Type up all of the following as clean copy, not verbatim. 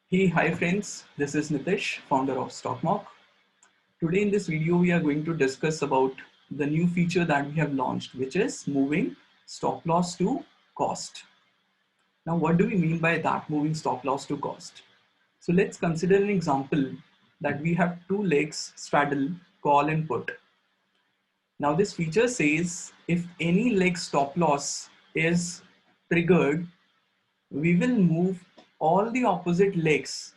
Hey, hi friends, this is Nitish, founder of StockMock. Today in this video, we are going to discuss about the new feature that we have launched, which is moving stop loss to cost. Now, what do we mean by that, moving stop loss to cost? So let's consider an example that we have two legs straddle, call and put. Now this feature says if any leg stop loss is triggered, we will move all the opposite legs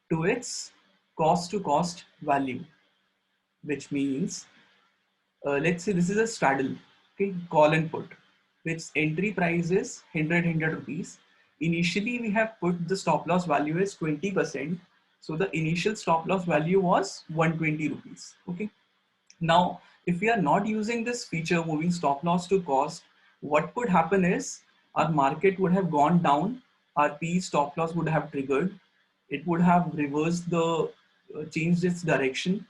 to its cost to cost value, which means let's say this is a straddle, okay, call and put, which entry price is 100 rupees. Initially we have put the stop loss value as 20%, so the initial stop loss value was 120 rupees. Okay, now if we are not using this feature, moving stop loss to cost, what could happen is our market would have gone down, our P stop loss would have triggered, it would have reversed the changed its direction,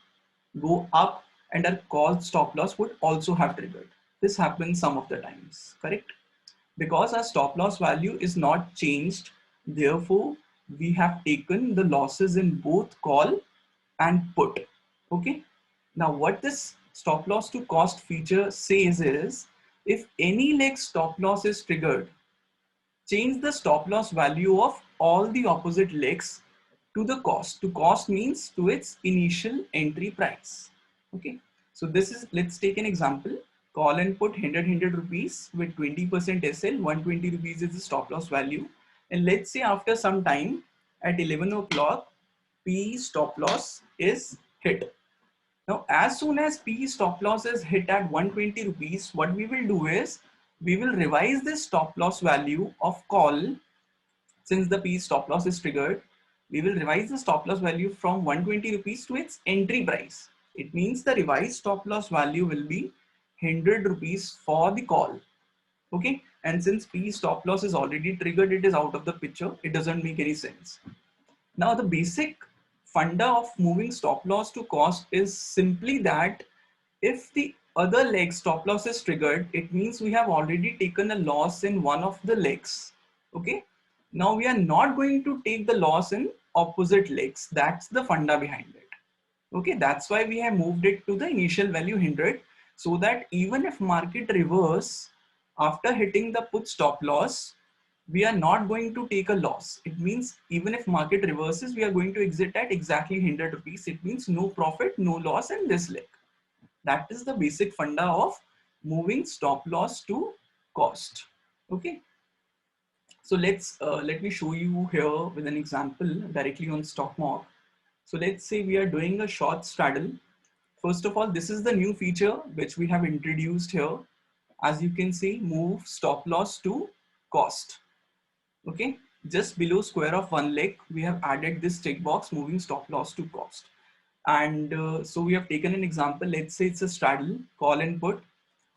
go up, and our call stop loss would also have triggered. This happens some of the times, correct? Because our stop loss value is not changed, therefore we have taken the losses in both call and put. Okay, now what this stop loss to cost feature says is if any leg stop loss is triggered, change the stop loss value of all the opposite legs to the cost. To cost means to its initial entry price. Okay, so this is, let's take an example. Call and put 100 rupees with 20% SL, 120 rupees is the stop loss value. And let's say after some time at 11 o'clock, P stop loss is hit. Now, as soon as P stop loss is hit at 120 rupees, what we will do is we will revise this stop loss value of call. Since the P stop loss is triggered, we will revise the stop loss value from 120 rupees to its entry price. It means the revised stop loss value will be 100 rupees for the call. Okay, and since P stop loss is already triggered, it is out of the picture. It doesn't make any sense. Now the basic funda of moving stop loss to cost is simply that if the other leg stop loss is triggered, it means we have already taken a loss in one of the legs. Okay, now we are not going to take the loss in opposite legs. That's the funda behind it. Okay, that's why we have moved it to the initial value 100, so that even if market reverse after hitting the put stop loss, we are not going to take a loss. It means even if market reverses, we are going to exit at exactly 100 rupees. It means no profit, no loss in this leg. That is the basic funda of moving stop loss to cost. Okay, so let me show you here with an example directly on StockMock. So let's say we are doing a short straddle. First of all, this is the new feature which we have introduced here. As you can see, move stop loss to cost. Okay, just below square of one leg, we have added this tick box, moving stop loss to cost. And so we have taken an example. Let's say it's a straddle, call and put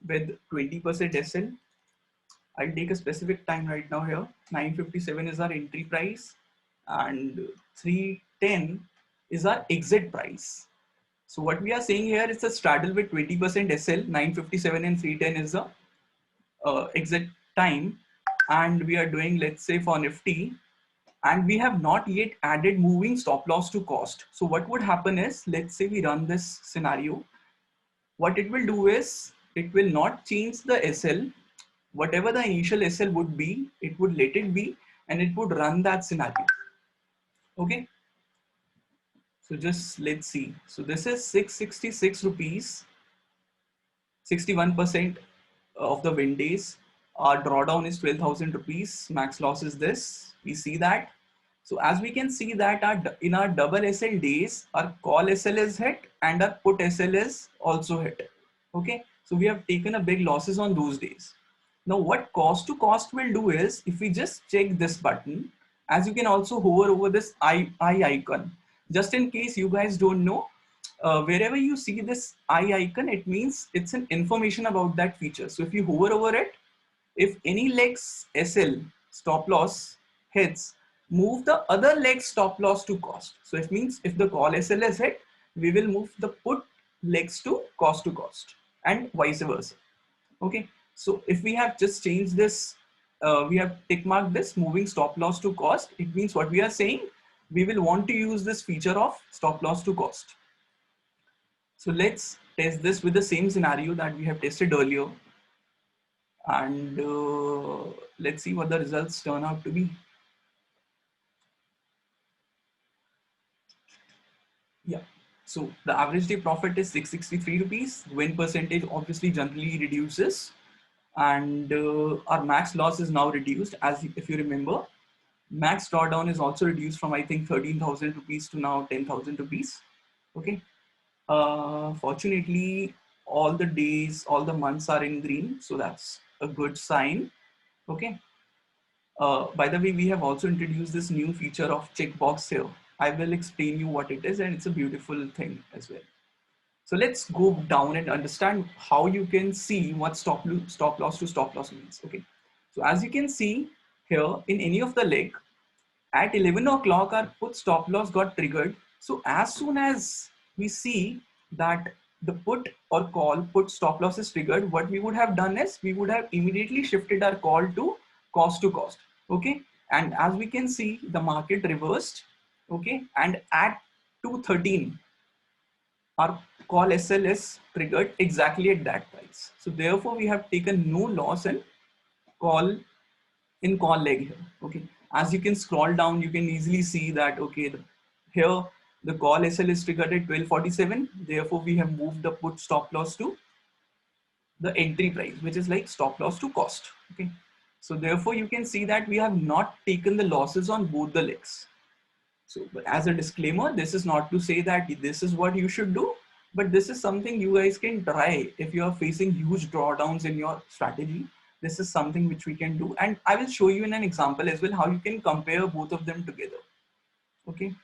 with 20% SL. I'll take a specific time right now here. 957 is our entry price and 310 is our exit price. So what we are saying here is a straddle with 20% SL, 957 and 310 is the exit time. And we are doing, let's say for Nifty, and we have not yet added moving stop loss to cost. So what would happen is, let's say we run this scenario. What it will do is, it will not change the SL. Whatever the initial SL would be, it would let it be, and it would run that scenario. Okay. So just let's see. So this is 666 rupees, 61% of the win days. Our drawdown is 12,000 rupees. Max loss is this. We see that. So as we can see that in our double SL days, our call SL is hit and our put SL is also hit. Okay. So we have taken a big losses on those days. Now what cost to cost will do is, if we just check this button, as you can also hover over this eye icon, just in case you guys don't know, wherever you see this eye icon, it means it's an information about that feature. So if you hover over it, if any leg's SL stop loss hits, move the other leg stop loss to cost. So it means if the call SL is hit, we will move the put legs to cost and vice versa. Okay. So if we have just changed this, we have tick marked this moving stop loss to cost. It means what we are saying, we will want to use this feature of stop loss to cost. So let's test this with the same scenario that we have tested earlier, and let's see what the results turn out to be. Yeah. So the average day profit is 663 rupees. Win percentage obviously generally reduces, and our max loss is now reduced. As if you remember, max drawdown is also reduced from I think 13,000 rupees to now 10,000 rupees. Okay. Fortunately, all the days, all the months are in green, so that's a good sign. Okay. By the way, we have also introduced this new feature of checkbox here. I will explain you what it is, and it's a beautiful thing as well. So let's go down and understand how you can see what stop loss to stop loss means. Okay. So as you can see here in any of the leg, at 11 o'clock, our put stop loss got triggered. So as soon as we see that the put or call put stop loss is triggered, what we would have done is we would have immediately shifted our call to cost. Okay. And as we can see, the market reversed. Okay. And at 213, our call SL is triggered exactly at that price. So therefore, we have taken no loss call in call leg here. Okay, as you can scroll down, you can easily see that okay, here the call SL is triggered at 1247. Therefore, we have moved the put stop loss to the entry price, which is like stop loss to cost. Okay, so therefore you can see that we have not taken the losses on both the legs. So, but as a disclaimer, this is not to say that this is what you should do, but this is something you guys can try if you are facing huge drawdowns in your strategy. This is something which we can do, and I will show you in an example as well how you can compare both of them together. Okay.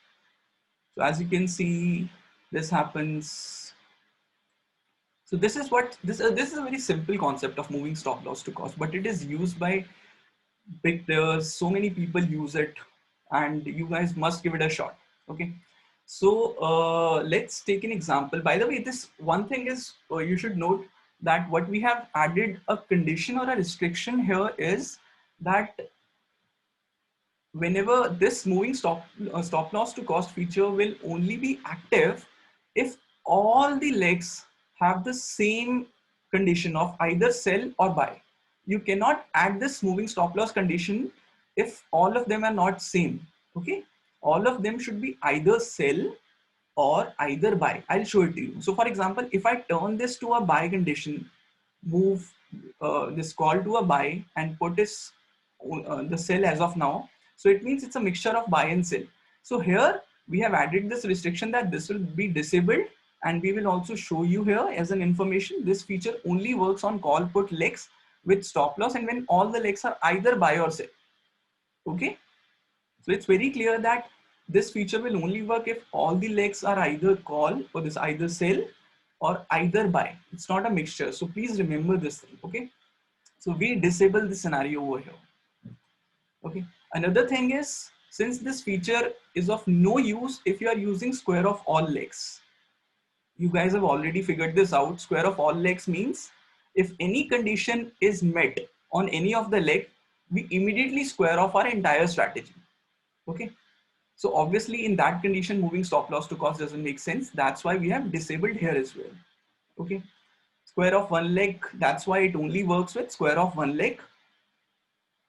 So as you can see, this happens. So this is what this is a very simple concept of moving stop loss to cost, but it is used by big players. So many people use it, and you guys must give it a shot. Okay. So let's take an example. By the way, this one thing is you should note that what we have added a condition or a restriction here is that whenever this moving stop loss to cost feature will only be active if all the legs have the same condition of either sell or buy. You cannot add this moving stop loss condition if all of them are not same. Okay, all of them should be either sell or either buy. I'll show it to you. So for example, if I turn this to a buy condition, move this call to a buy and put this the sell as of now. So it means it's a mixture of buy and sell. So here we have added this restriction that this will be disabled, and we will also show you here as an information. This feature only works on call put legs with stop loss and when all the legs are either buy or sell. Okay. So it's very clear that this feature will only work if all the legs are either call or this either sell or either buy. It's not a mixture. So please remember this thing. Okay. So we disable the scenario over here. Okay. Another thing is, since this feature is of no use if you are using square of all legs. You guys have already figured this out. Square of all legs means if any condition is met on any of the leg, we immediately square off our entire strategy. Okay. So obviously in that condition, moving stop loss to cost doesn't make sense. That's why we have disabled here as well. Okay. Square of one leg, that's why it only works with square of one leg.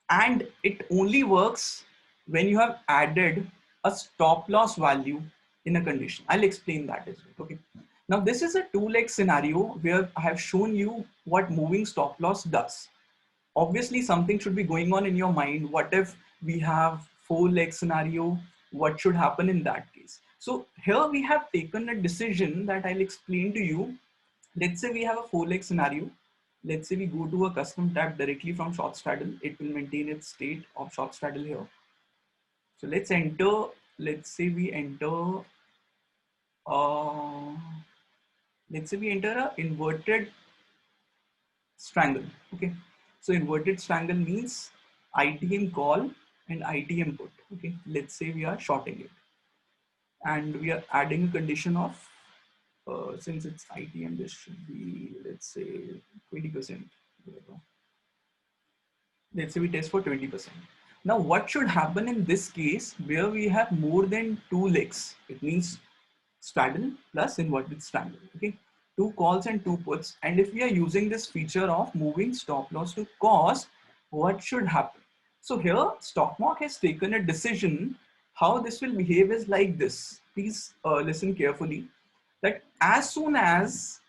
And it only works when you have added a stop loss value in a condition. I'll explain that as well. Okay. Now this is a two leg scenario where I have shown you what moving stop loss does. Obviously something should be going on in your mind. What if we have four leg scenario? What should happen in that case? So here we have taken a decision that I'll explain to you. Let's say we have a four leg scenario. Let's say we go to a custom tab directly from short straddle. It will maintain its state of short straddle here. So let's enter, let's say we enter, uh, let's say we enter a inverted strangle. Okay. So inverted strangle means ITM call and ITM put. Okay. Let's say we are shorting it and we are adding a condition of, since it's ITM, this should be, let's say 20%. Let's say we test for 20%. Now what should happen in this case where we have more than two legs? It means straddle plus inverted strangle. Okay, two calls and two puts. And if we are using this feature of moving stop loss to cost, what should happen? So here StockMock has taken a decision. How this will behave is like this. Please listen carefully. That as soon as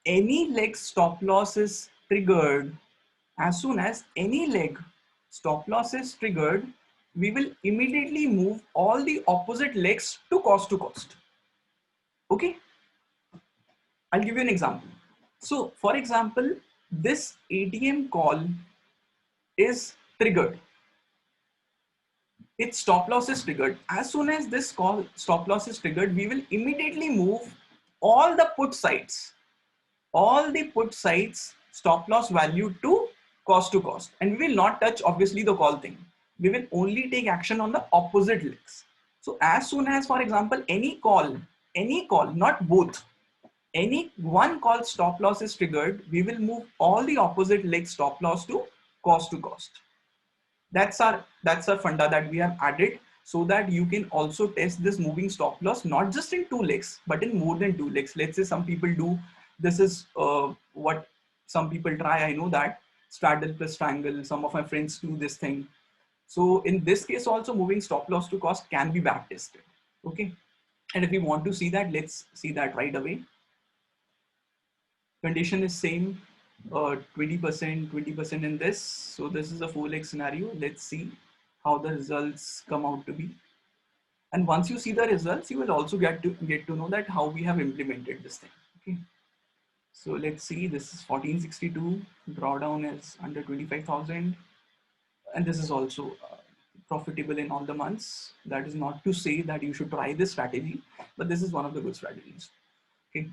any leg stop loss is triggered, as soon as any leg stop loss is triggered, we will immediately move all the opposite legs to cost. Okay, I'll give you an example. So for example, this ATM call is triggered. Its stop loss is triggered. As soon as this call stop loss is triggered, we will immediately move all the put sides, stop loss value to cost, and we will not touch obviously the call thing. We will only take action on the opposite legs. So as soon as, for example, any call, not both, any one call stop loss is triggered, we will move all the opposite leg stop loss to cost. That's our funda that we have added, so that you can also test this moving stop loss not just in two legs but in more than two legs. Let's say some people do this, is what some people try. I know that straddle plus strangle, some of my friends do this thing. So in this case also moving stop loss to cost can be back tested. Okay, and if we want to see that, let's see that right away. Condition is same, 20% in this. So this is a 4-leg scenario. Let's see how the results come out to be. And once you see the results, you will also get to know that how we have implemented this thing. Okay. So let's see, this is 1462, drawdown is under 25,000. And this is also profitable in all the months. That is not to say that you should try this strategy, but this is one of the good strategies. Okay.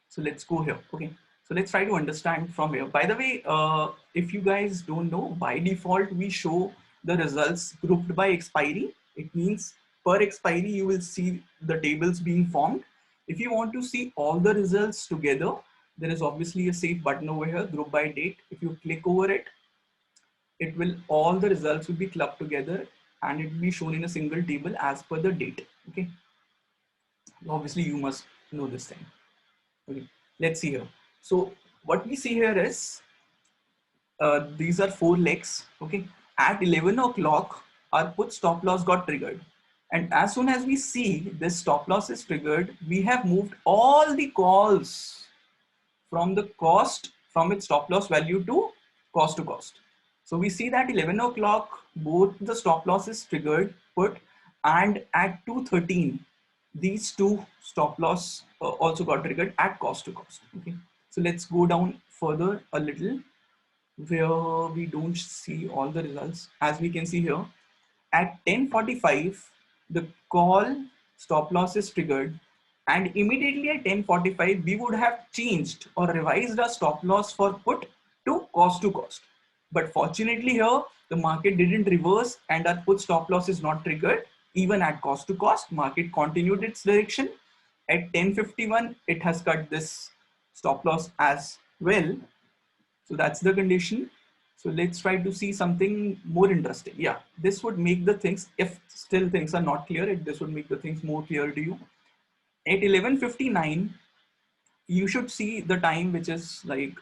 So let's go here. Okay, so let's try to understand from here. By the way, if you guys don't know, by default we show the results grouped by expiry. It means per expiry you will see the tables being formed. If you want to see all the results together, there is obviously a save button over here, group by date. If you click over it, all the results will be clubbed together and it will be shown in a single table as per the date. Okay, obviously you must know this thing. Okay, let's see here. So what we see here is these are 4 legs. Okay, at 11 o'clock our put stop loss got triggered, and as soon as we see this stop loss is triggered, we have moved all the calls from its stop loss value to cost. So we see that 11 o'clock both the stop loss is triggered put, and at 2:13 these two stop loss also got triggered at cost. Okay, so let's go down further a little where we don't see all the results. As we can see here, at 10:45 the call stop loss is triggered, and immediately at 10:45 we would have changed or revised our stop loss for put to cost. But fortunately here the market didn't reverse and our put stop loss is not triggered. Even at cost, market continued its direction. At 10:51 it has cut this stop loss as well. So that's the condition. So let's try to see something more interesting. Yeah, this would make the things, if still things are not clear, this would make the things more clear to you. At 11:59 you should see the time which is like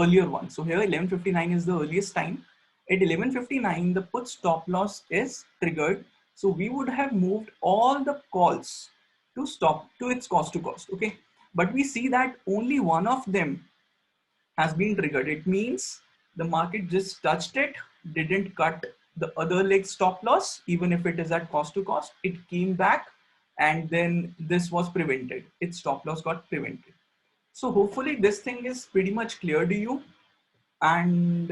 earlier one. So here 11:59 is the earliest time. At 11:59 the put stop loss is triggered. So we would have moved all the calls to its cost. Okay, but we see that only one of them has been triggered. It means the market just touched it, didn't cut the other leg stop loss, even if it is at cost. It came back and then this was prevented. Its stop loss got prevented. So hopefully this thing is pretty much clear to you, and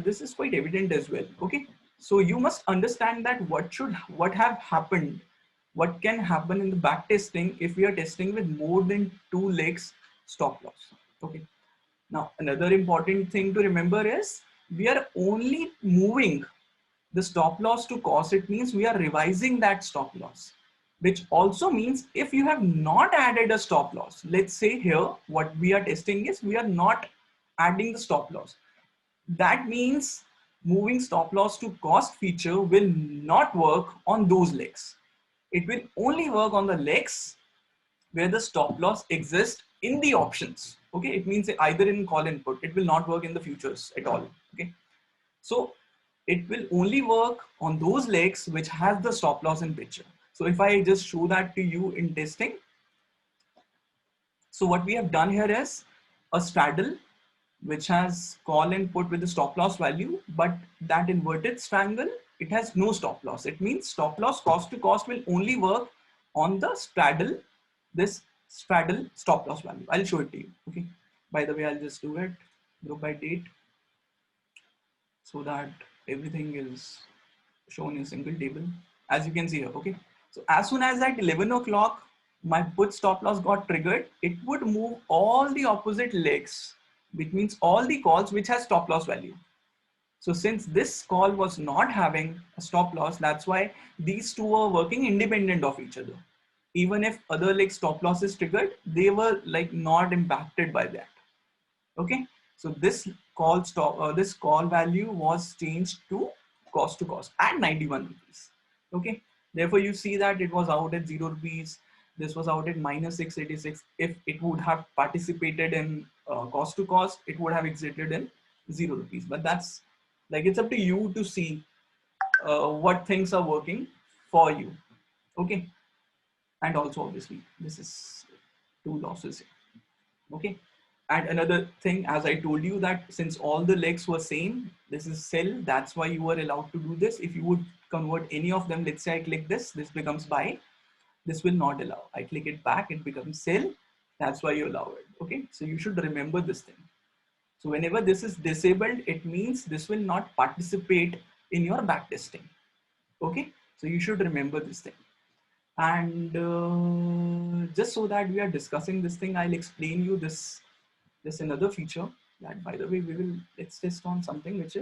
this is quite evident as well. Okay, so you must understand that what can happen in the back testing if we are testing with more than 2 legs stop loss. Okay, now another important thing to remember is we are only moving the stop loss to cost. It means we are revising that stop loss, which also means if you have not added a stop loss, let's say here what we are testing is we are not adding the stop loss. That means moving stop loss to cost feature will not work on those legs. It will only work on the legs where the stop loss exists in the options. Okay, it means either in call input. It will not work in the futures at all. Okay, so it will only work on those legs which has the stop loss in picture. So if I just show that to you in testing, so what we have done here is a straddle which has call and put with the stop loss value, but that inverted strangle, it has no stop loss. It means stop loss cost to cost will only work on the straddle, this straddle stop loss value. I'll show it to you. Okay. By the way, I'll just do it group by date so that everything is shown in single table, as you can see here. Okay, so as soon as at 11 o'clock my put stop loss got triggered, it would move all the opposite legs, which means all the calls which has stop loss value. So since this call was not having a stop loss, that's why these two are working independent of each other. Even if other leg stop loss is triggered, they were like not impacted by that. Okay, so this call value was changed to cost at 91 rupees. Okay, therefore you see that it was out at 0 rupees. This was out at minus 686. If it would have participated in cost to cost, it would have exited in 0 rupees. But that's like, it's up to you to see what things are working for you. Okay, and also obviously this is two losses here. Okay, and another thing, as I told you, that since all the legs were same, this is sell, that's why you were allowed to do this. If you would convert any of them, let's say I click this becomes buy, this will not allow. I click it back, it becomes sell, that's why you allow it. Okay, so you should remember this thing. So whenever this is disabled, it means this will not participate in your backtesting. Okay, so you should remember this thing. And just so that we are discussing this thing, I'll explain you this another feature that, by the way, let's test on something which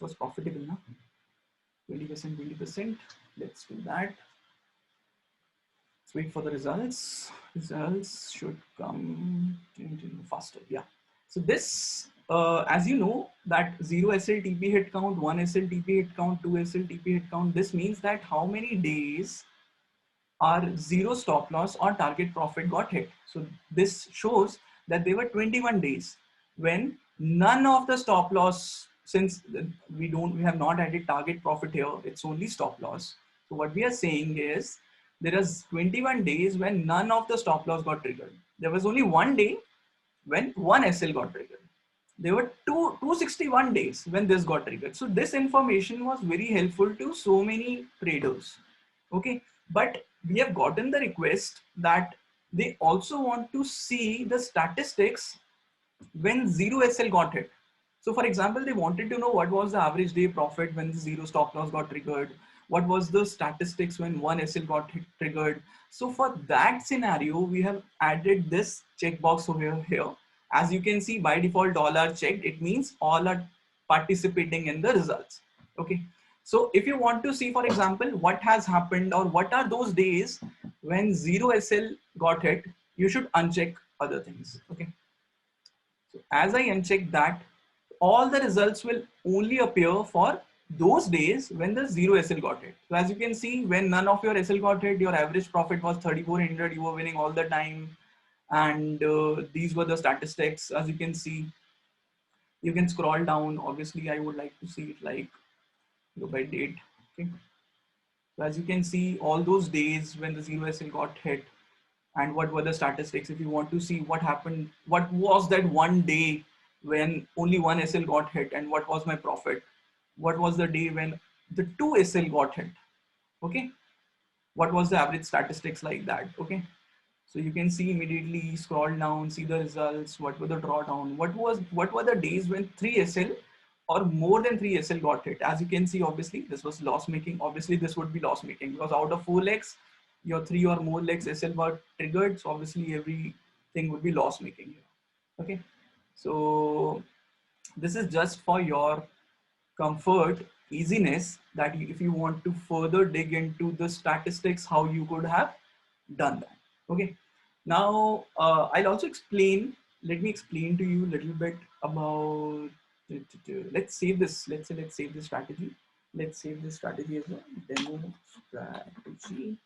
was profitable now. 20%. Let's do that. Let's wait for the results. Results should come faster. Yeah. So this, as you know, that 0 SLTP hit count, 1 SLTP hit count, 2 SLTP hit count. This means that how many days our zero stop loss or target profit got hit. So this shows that there were 21 days when none of the stop loss, since we have not added target profit here, it's only stop loss. So what we are saying is there is 21 days when none of the stop loss got triggered. There was only one day when one SL got triggered. There were 261 days when this got triggered. So this information was very helpful to so many traders. Okay, but we have gotten the request that they also want to see the statistics when 0 SL got hit. So for example, they wanted to know what was the average day profit when the 0 stop loss got triggered, what was the statistics when 1 SL got triggered. So for that scenario, we have added this checkbox over here. As you can see, by default, all are checked. It means all are participating in the results. Okay. So if you want to see, for example, what has happened or what are those days when 0 SL got hit, you should uncheck other things. Okay. So as I uncheck that, all the results will only appear for those days when the 0 SL got hit. So as you can see, when none of your SL got hit, your average profit was 3,400. You were winning all the time. And these were the statistics. As you can see, you can scroll down. Obviously, I would like to see it like go by date. Okay. So as you can see, all those days when the 0 SL got hit and what were the statistics. If you want to see what happened, what was that one day when only one SL got hit and what was my profit? What was the day when the 2 SL got hit? Okay. What was the average statistics like that? Okay. So you can see immediately, scroll down, see the results, what were the drawdown, what were the days when 3 SL or more than 3 SL got hit. As you can see, obviously this was loss making. Obviously this would be loss making because out of 4 legs, your 3 or more legs SL were triggered. So obviously everything would be loss making here. Okay. So this is just for your comfort, easiness, that if you want to further dig into the statistics, how you could have done that. Okay. Now I'll also explain, let me explain to you a little bit about Let's save this. Let's save this strategy. Let's save this strategy as a demo strategy.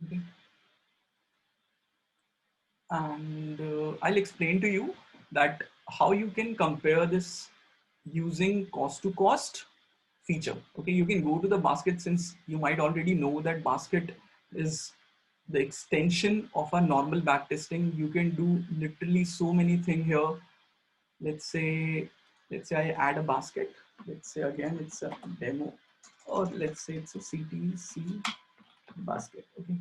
Okay. And I'll explain to you that how you can compare this using cost to cost feature. Okay, you can go to the basket, since you might already know that basket is the extension of a normal backtesting. You can do literally so many things here. Let's say I add a basket. Let's say again it's a demo, or let's say it's a CTC basket. Okay,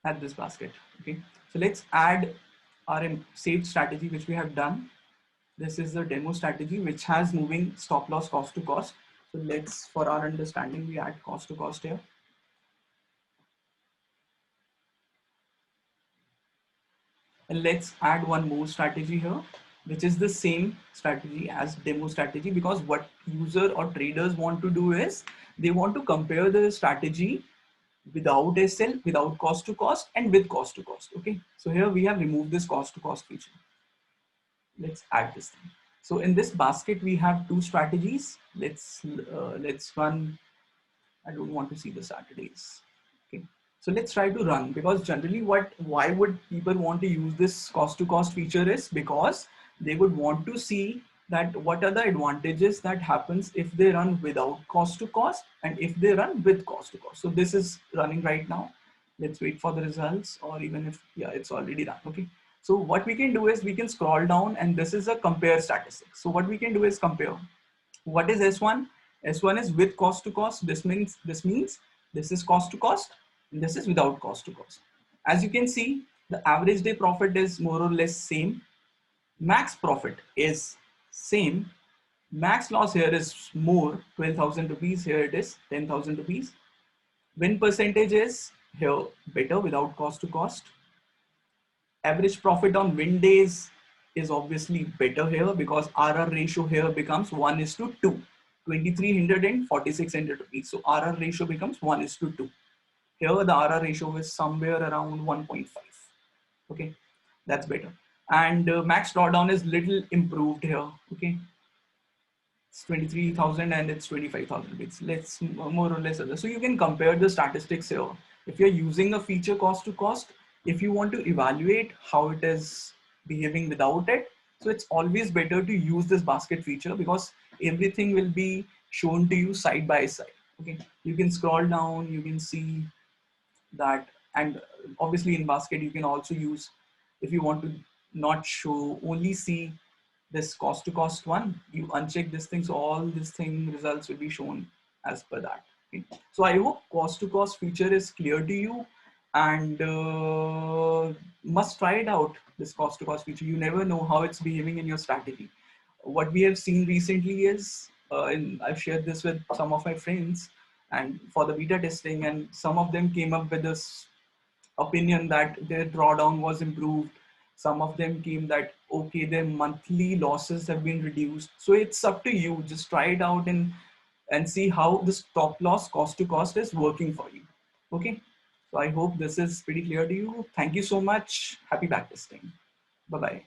add this basket. Okay, so let's add our saved strategy which we have done. This is the demo strategy which has moving stop loss cost to cost. So let's, for our understanding, we add cost to cost here. And let's add one more strategy here, which is the same strategy as demo strategy, because what user or traders want to do is they want to compare the strategy without SL, without cost to cost, and with cost to cost. Okay, so here we have removed this cost to cost feature. Let's add this thing. So in this basket we have two strategies. Let's run. I don't want to see the Saturdays. Okay, so let's try to run, because generally why would people want to use this cost to cost feature is because they would want to see that what are the advantages that happens if they run without cost to cost and if they run with cost to cost. So this is running right now. Let's wait for the results, or even if, yeah, it's already done. Okay, so what we can do is we can scroll down, and this is a compare statistics. So what we can do is compare. What is S1? S1 is with cost to cost. This means this is cost to cost and this is without cost to cost. As you can see, the average day profit is more or less same. Max profit is same. Max loss here is more, 12,000 rupees. Here it is 10,000 rupees. Win percentage is here better without cost to cost. Average profit on win days is obviously better here, because RR ratio here becomes 1:2, 2,300 and 4,600 rupees. So RR ratio becomes 1:2. Here the RR ratio is somewhere around 1.5. Okay, that's better. And max drawdown is little improved here. Okay, it's 23,000 and it's 25,000. It's less, more or less other. So you can compare the statistics here. If you're using a feature cost to cost, if you want to evaluate how it is behaving without it, so it's always better to use this basket feature, because everything will be shown to you side by side. Okay, you can scroll down, you can see that. And obviously in basket you can also use, if you want to not show, only see this cost to cost one, you uncheck this thing, so all this thing results will be shown as per that. Okay, so I hope cost to cost feature is clear to you, and must try it out, this cost to cost feature. You never know how it's behaving in your strategy. What we have seen recently is, and I've shared this with some of my friends and for the beta testing, and some of them came up with this opinion that their drawdown was improved. Some of them came that, okay, their monthly losses have been reduced. So it's up to you. Just try it out and see how the stop loss cost to cost is working for you. Okay. So I hope this is pretty clear to you. Thank you so much. Happy backtesting. Bye-bye.